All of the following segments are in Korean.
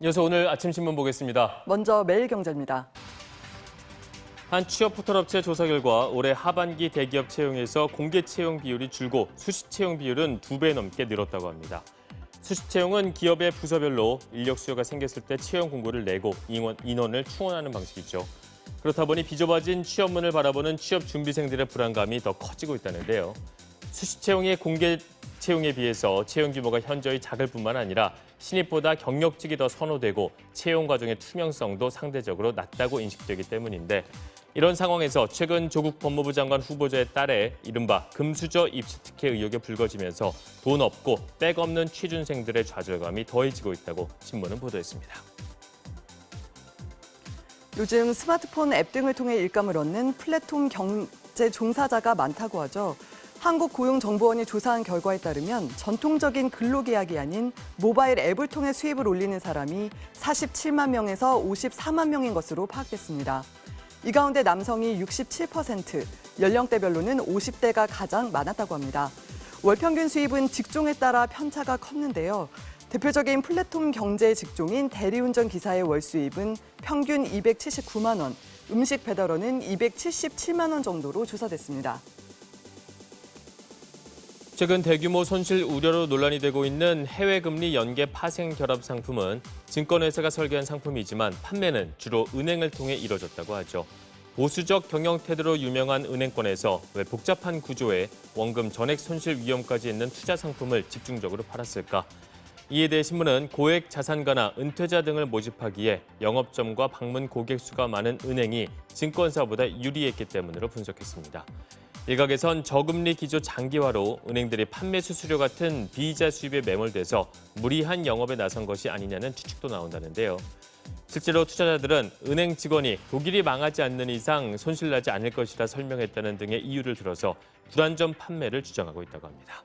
이어서 오늘 아침 신문 보겠습니다. 먼저 매일경제입니다. 한 취업 포털업체 조사 결과 올해 하반기 대기업 채용에서 공개 채용 비율이 줄고 수시 채용 비율은 2배 넘게 늘었다고 합니다. 수시 채용은 기업의 부서별로 인력 수요가 생겼을 때 채용 공고를 내고 인원을 충원하는 방식이죠. 그렇다 보니 비좁아진 취업문을 바라보는 취업 준비생들의 불안감이 더 커지고 있다는데요. 수시 채용의 공개 채용에 비해서 채용 규모가 현저히 작을 뿐만 아니라 신입보다 경력직이 더 선호되고 채용 과정의 투명성도 상대적으로 낮다고 인식되기 때문인데 이런 상황에서 최근 조국 법무부 장관 후보자의 딸의 이른바 금수저 입시 특혜 의혹이 불거지면서 돈 없고 백 없는 취준생들의 좌절감이 더해지고 있다고 신문은 보도했습니다. 요즘 스마트폰 앱 등을 통해 일감을 얻는 플랫폼 경제 종사자가 많다고 하죠. 한국고용정보원이 조사한 결과에 따르면 전통적인 근로계약이 아닌 모바일 앱을 통해 수입을 올리는 사람이 47만 명에서 54만 명인 것으로 파악됐습니다. 이 가운데 남성이 67%, 연령대별로는 50대가 가장 많았다고 합니다. 월 평균 수입은 직종에 따라 편차가 컸는데요. 대표적인 플랫폼 경제 직종인 대리운전 기사의 월 수입은 평균 279만 원, 음식 배달원은 277만 원 정도로 조사됐습니다. 최근 대규모 손실 우려로 논란이 되고 있는 해외 금리 연계 파생 결합 상품은 증권회사가 설계한 상품이지만 판매는 주로 은행을 통해 이뤄졌다고 하죠. 보수적 경영 태도로 유명한 은행권에서 왜 복잡한 구조에 원금 전액 손실 위험까지 있는 투자 상품을 집중적으로 팔았을까? 이에 대해 신문은 고액 자산가나 은퇴자 등을 모집하기에 영업점과 방문 고객 수가 많은 은행이 증권사보다 유리했기 때문으로 분석했습니다. 일각에선 저금리 기조 장기화로 은행들이 판매 수수료 같은 비이자 수입에 매몰돼서 무리한 영업에 나선 것이 아니냐는 추측도 나온다는데요. 실제로 투자자들은 은행 직원이 독일이 망하지 않는 이상 손실나지 않을 것이라 설명했다는 등의 이유를 들어서 불안전 판매를 주장하고 있다고 합니다.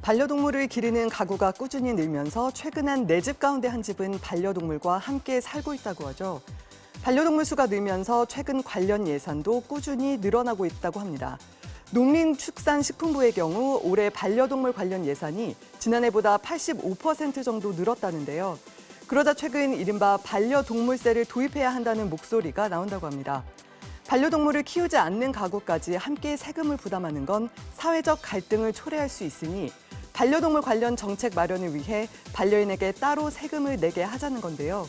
반려동물을 기르는 가구가 꾸준히 늘면서 최근엔 4집 가운데 한 집은 반려동물과 함께 살고 있다고 하죠. 반려동물 수가 늘면서 최근 관련 예산도 꾸준히 늘어나고 있다고 합니다. 농림축산식품부의 경우 올해 반려동물 관련 예산이 지난해보다 85% 정도 늘었다는데요. 그러자 최근 이른바 반려동물세를 도입해야 한다는 목소리가 나온다고 합니다. 반려동물을 키우지 않는 가구까지 함께 세금을 부담하는 건 사회적 갈등을 초래할 수 있으니 반려동물 관련 정책 마련을 위해 반려인에게 따로 세금을 내게 하자는 건데요.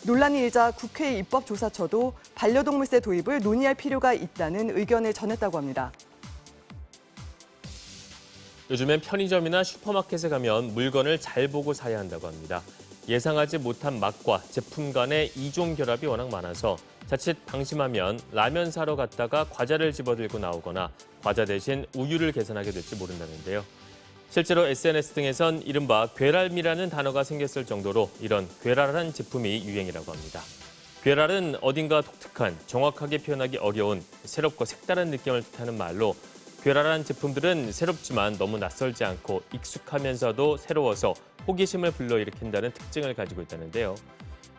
논란이 일자 국회 입법조사처도 반려동물세 도입을 논의할 필요가 있다는 의견을 전했다고 합니다. 요즘엔 편의점이나 슈퍼마켓에 가면 물건을 잘 보고 사야 한다고 합니다. 예상하지 못한 맛과 제품 간의 이종 결합이 워낙 많아서 자칫 방심하면 라면 사러 갔다가 과자를 집어들고 나오거나 과자 대신 우유를 계산하게 될지 모른다는데요. 실제로 SNS 등에선 이른바 괴랄미라는 단어가 생겼을 정도로 이런 괴랄한 제품이 유행이라고 합니다. 괴랄은 어딘가 독특한, 정확하게 표현하기 어려운, 새롭고 색다른 느낌을 뜻하는 말로 괴랄한 제품들은 새롭지만 너무 낯설지 않고 익숙하면서도 새로워서 호기심을 불러일으킨다는 특징을 가지고 있다는데요.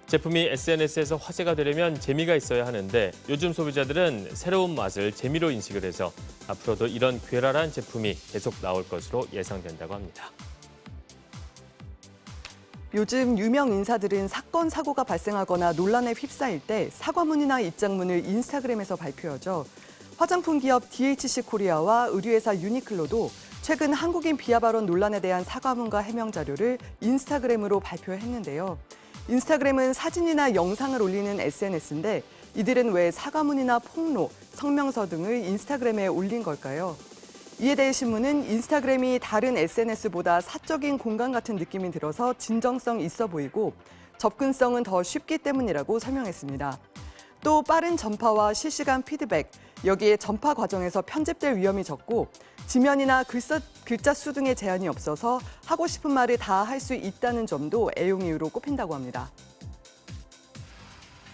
제품이 SNS에서 화제가 되려면 재미가 있어야 하는데 요즘 소비자들은 새로운 맛을 재미로 인식을 해서 앞으로도 이런 괴랄한 제품이 계속 나올 것으로 예상된다고 합니다. 요즘 유명 인사들은 사건, 사고가 발생하거나 논란에 휩싸일 때 사과문이나 입장문을 인스타그램에서 발표하죠. 화장품 기업 DHC 코리아와 의류회사 유니클로도 최근 한국인 비하 발언 논란에 대한 사과문과 해명 자료를 인스타그램으로 발표했는데요. 인스타그램은 사진이나 영상을 올리는 SNS인데 이들은 왜 사과문이나 폭로, 성명서 등을 인스타그램에 올린 걸까요? 이에 대해 신문은 인스타그램이 다른 SNS보다 사적인 공간 같은 느낌이 들어서 진정성 있어 보이고 접근성은 더 쉽기 때문이라고 설명했습니다. 또 빠른 전파와 실시간 피드백, 여기에 전파 과정에서 편집될 위험이 적고 지면이나 글자 수 등의 제한이 없어서 하고 싶은 말을 다 할 수 있다는 점도 애용 이유로 꼽힌다고 합니다.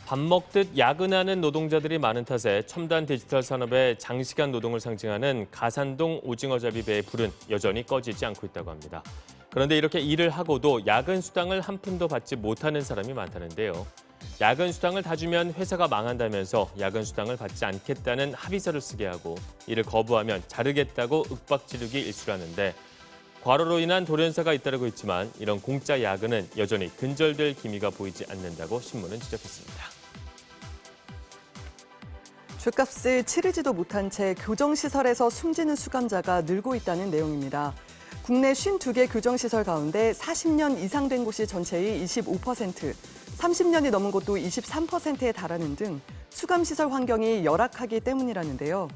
밥 먹듯 야근하는 노동자들이 많은 탓에 첨단 디지털 산업의 장시간 노동을 상징하는 가산동 오징어잡이 배의 불은 여전히 꺼지지 않고 있다고 합니다. 그런데 이렇게 일을 하고도 야근 수당을 한 푼도 받지 못하는 사람이 많다는데요. 야근 수당을 다 주면 회사가 망한다면서 야근 수당을 받지 않겠다는 합의서를 쓰게 하고 이를 거부하면 자르겠다고 윽박지르기 일쑤라는데 과로로 인한 돌연사가 잇따르고 있지만 이런 공짜 야근은 여전히 근절될 기미가 보이지 않는다고 신문은 지적했습니다. 죗값을 치르지도 못한 채 교정시설에서 숨지는 수감자가 늘고 있다는 내용입니다. 국내 52개 교정시설 가운데 40년 이상 된 곳이 전체의 25%, 30년이 넘은 곳도 23%에 달하는 등 수감시설 환경이 열악하기 때문이라는데요.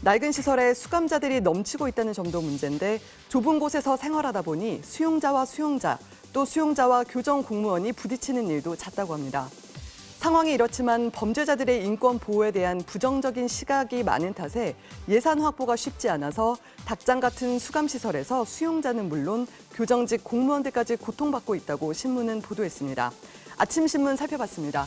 낡은 시설에 수감자들이 넘치고 있다는 점도 문제인데 좁은 곳에서 생활하다 보니 수용자와 수용자, 또 수용자와 교정 공무원이 부딪히는 일도 잦다고 합니다. 상황이 이렇지만 범죄자들의 인권 보호에 대한 부정적인 시각이 많은 탓에 예산 확보가 쉽지 않아서 닭장 같은 수감시설에서 수용자는 물론 교정직 공무원들까지 고통받고 있다고 신문은 보도했습니다. 아침 신문 살펴봤습니다.